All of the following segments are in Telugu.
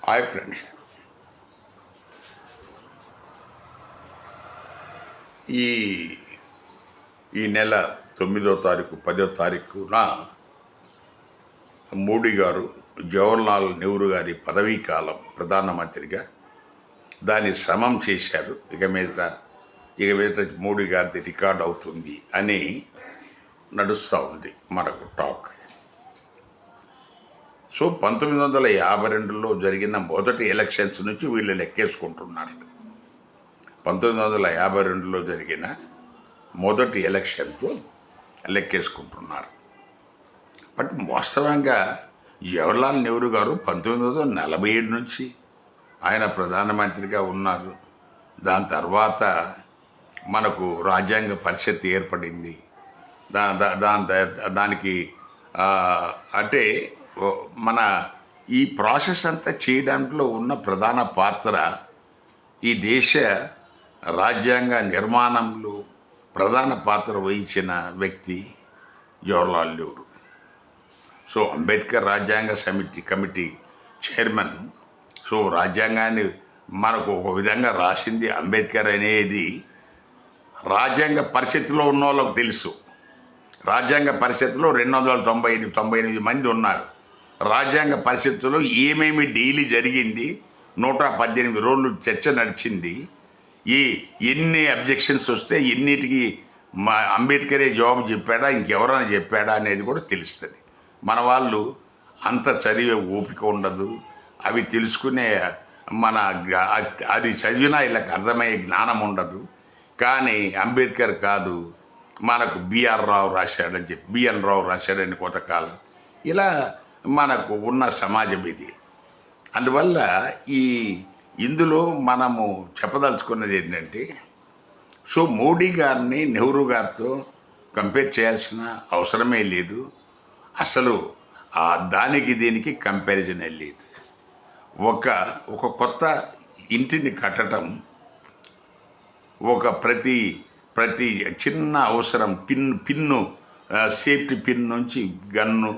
హాయ్ ఫ్రెండ్స్, ఈ ఈ నెల 9వ తారీఖు 10వ తారీఖున మోడీ గారు జవహర్లాల్ నెహ్రూ గారి పదవీ కాలం ప్రధానమంత్రిగా దాన్ని సమం చేశారు. ఇక మీద మోడీ గారిది రికార్డ్ అవుతుంది అని నడుస్తూ ఉంది మనకు టాక్. సో 1952లో జరిగిన మొదటి ఎలక్షన్స్ నుంచి వీళ్ళు లెక్కేసుకుంటున్నారు. 1952లో జరిగిన మొదటి ఎలక్షన్తో లెక్కేసుకుంటున్నారు. బట్ వాస్తవంగా జవహర్లాల్ నెహ్రూ గారు 1947 నుంచి ఆయన ప్రధానమంత్రిగా ఉన్నారు. దాని తర్వాత మనకు రాజ్యాంగ పరిషత్ ఏర్పడింది. దానికి అంటే మన ఈ ప్రాసెస్ అంతా చేయడంలో ఉన్న ప్రధాన పాత్ర ఈ దేశ రాజ్యాంగ నిర్మాణంలో ప్రధాన పాత్ర వహించిన వ్యక్తి జవహర్లాల్ నెహ్రూ. సో అంబేద్కర్ రాజ్యాంగ కమిటీ చైర్మన్. సో రాజ్యాంగాన్ని మనకు ఒక విధంగా రాసింది అంబేద్కర్ అనేది రాజ్యాంగ పరిషత్తులో ఉన్న వాళ్ళకు తెలుసు. రాజ్యాంగ పరిషత్తులో 298 మంది ఉన్నారు. రాజ్యాంగ పరిషత్తులో ఏమేమి డీల్ జరిగింది, 118 రోజులు చర్చ నడిచింది, ఎన్ని అబ్జెక్షన్స్ వస్తే ఎన్నిటికి అంబేద్కరే జవాబు చెప్పాడా ఇంకెవరైనా చెప్పాడా అనేది కూడా తెలుస్తుంది. మన వాళ్ళు అంత చదివే ఓపిక ఉండదు, అవి తెలుసుకునే అది చదివినా వీళ్ళకి అర్థమయ్యే జ్ఞానం ఉండదు. కానీ అంబేద్కర్ కాదు, మనకు బిఆర్ రావు రాశాడని చెప్పి బిఎన్ రావు రాశాడని కొంతకాలం ఇలా మనకు ఉన్న సమాజం ఇది. అందువల్ల ఇందులో మనము చెప్పదలుచుకున్నది ఏంటంటే, సో మోడీ గారిని నెహ్రూ గారితో కంపేర్ చేయాల్సిన అవసరమే లేదు. అసలు దానికి దీనికి కంపారిజనే లేదు. ఒక కొత్త ఇంటిని కట్టడం, ప్రతి చిన్న అవసరం పిన్ను సేఫ్టీ పిన్ నుంచి గన్ను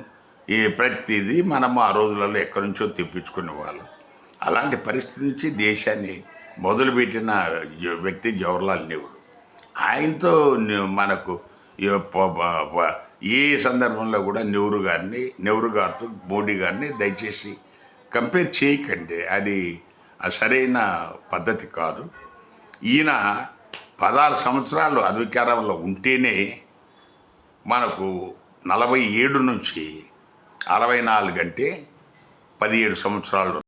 ప్రతిదీ మనము ఆ రోజులలో ఎక్కడి నుంచో తెప్పించుకునే వాళ్ళం. అలాంటి పరిస్థితి నుంచి దేశాన్ని మొదలుపెట్టిన వ్యక్తి జవహర్లాల్ నెహ్రూ. ఆయనతో మనకు ఏ సందర్భంలో కూడా నెహ్రూ గారితో మోడీ గారిని దయచేసి కంపేర్ చేయకండి. అది సరైన పద్ధతి కాదు. ఈయన 16 సంవత్సరాలు అధికారంలో ఉంటేనే మనకు 47 నుంచి 64 అంటే 17 సంవత్సరాలు